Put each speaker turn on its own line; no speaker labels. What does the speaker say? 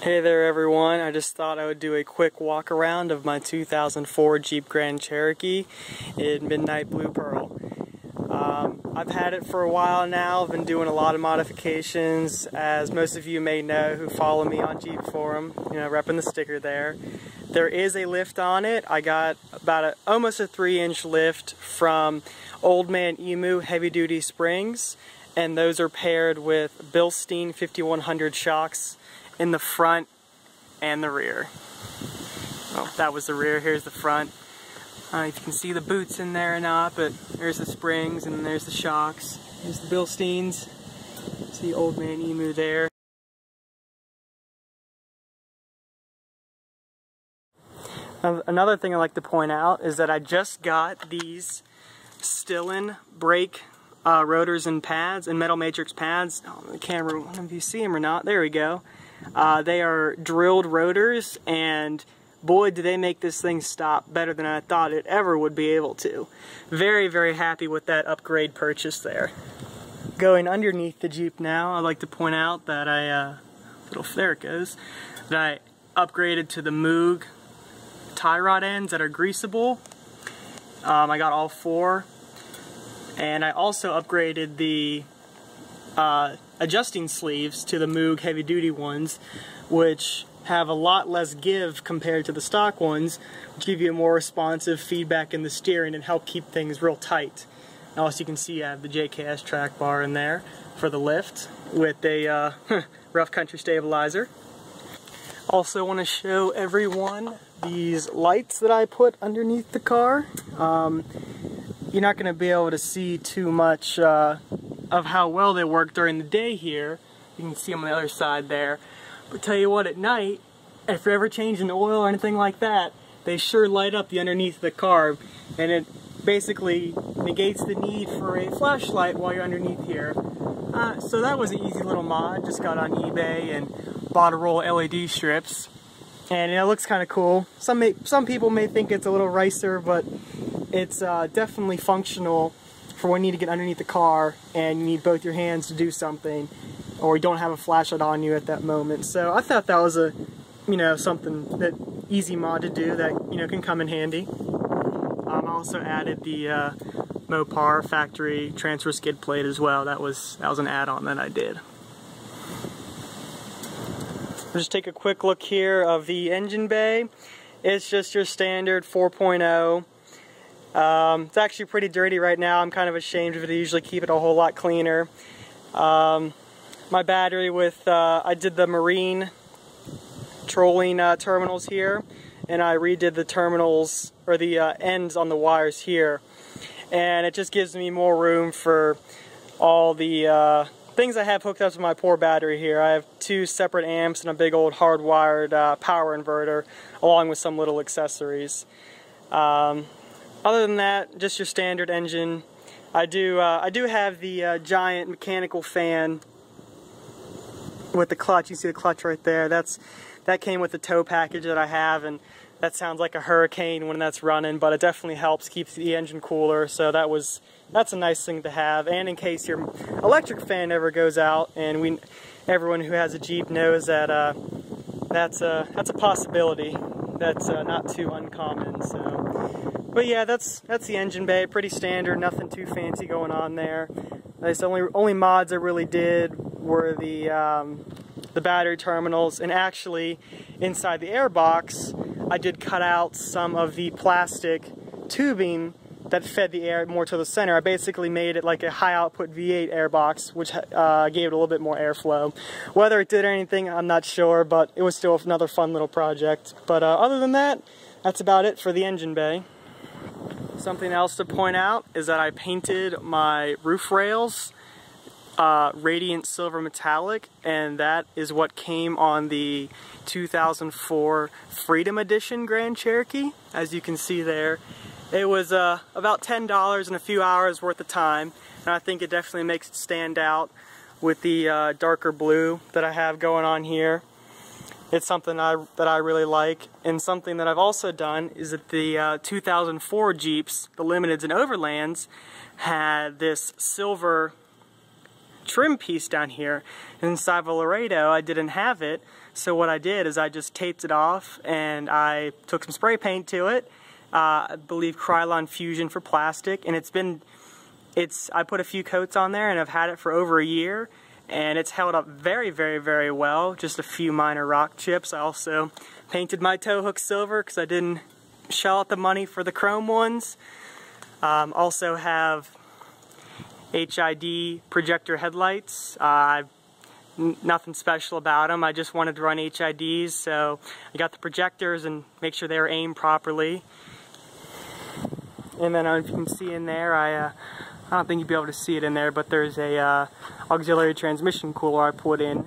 Hey there everyone, I just thought I would do a quick walk around of my 2004 Jeep Grand Cherokee in Midnight Blue Pearl. I've had it for a while now. I've been doing a lot of modifications, as most of you may know who follow me on Jeep Forum, repping the sticker there. There is a lift on it. I got about almost a 3-inch lift from Old Man Emu heavy duty springs, and those are paired with Bilstein 5100 shocks in the front and the rear. Well, that was the rear, here's the front. If you can see the boots in there or not, but there's the springs and then there's the shocks. There's the Bilsteins. See Old Man Emu there. Another thing I like to point out is that I just got these Stillen brake rotors and pads and metal matrix pads. Oh, the camera, I don't know if you see them or not. There we go. They are drilled rotors, and boy, do they make this thing stop better than I thought it ever would be able to. Very, very happy with that upgrade purchase there. Going underneath the Jeep now, I'd like to point out that there it goes, that I upgraded to the Moog tie rod ends that are greasable. I got all 4. And I also upgraded the adjusting sleeves to the Moog heavy duty ones, which have a lot less give compared to the stock ones, which give you a more responsive feedback in the steering and help keep things real tight. Now, as you can see, I have the JKS track bar in there for the lift with a rough country stabilizer. Also want to show everyone these lights that I put underneath the car. You're not going to be able to see too much of how well they work during the day here. You can see them on the other side there. But tell you what, at night, if you're ever changing oil or anything like that, they sure light up the underneath of the car, and it basically negates the need for a flashlight while you're underneath here. So that was an easy little mod. Just got on eBay and bought a roll of LED strips, and it looks kind of cool. Some people may think it's a little ricer, but it's definitely functional for when you need to get underneath the car and you need both your hands to do something, or you don't have a flashlight on you at that moment. So I thought that was a, something that easy mod to do that, can come in handy. I also added the Mopar factory transfer skid plate as well. That was an add-on that I did. Just take a quick look here of the engine bay. It's just your standard 4.0. It's actually pretty dirty right now. I'm kind of ashamed of it. I usually keep it a whole lot cleaner. My battery I did the marine trolling terminals here, and I redid the terminals, or the ends on the wires here. And it just gives me more room for all the things I have hooked up to my poor battery here. I have 2 separate amps and a big old hardwired power inverter, along with some little accessories. Other than that, just your standard engine. I do have the giant mechanical fan with the clutch. You see the clutch right there. That came with the tow package that I have, and that sounds like a hurricane when that's running, but it definitely helps keep the engine cooler. So that's a nice thing to have. And in case your electric fan ever goes out, and everyone who has a Jeep knows that that's a possibility. That's not too uncommon. So. But yeah, that's the engine bay, pretty standard, nothing too fancy going on there. The only mods I really did were the battery terminals, and actually inside the airbox I did cut out some of the plastic tubing that fed the air more to the center. I basically made it like a high output V8 airbox, which gave it a little bit more airflow. Whether it did anything, I'm not sure, but it was still another fun little project. But other than that, that's about it for the engine bay. Something else to point out is that I painted my roof rails radiant silver metallic, and that is what came on the 2004 Freedom Edition Grand Cherokee. As you can see there, it was about $10 and a few hours worth of time, and I think it definitely makes it stand out with the darker blue that I have going on here. It's something that I really like, and something that I've also done is that the 2004 Jeeps, the Limiteds and Overlands, had this silver trim piece down here. Inside of a Laredo, I didn't have it, so what I did is I just taped it off and I took some spray paint to it. I believe Krylon Fusion for plastic, and I put a few coats on there and I've had it for over a year, and it's held up very, very, very well. Just a few minor rock chips. I also painted my tow hook silver because I didn't shell out the money for the chrome ones. Also have HID projector headlights. Nothing special about them. I just wanted to run HIDs, so I got the projectors and make sure they were aimed properly. And then if you can see in there, I don't think you'll be able to see it in there, but there's a auxiliary transmission cooler I put in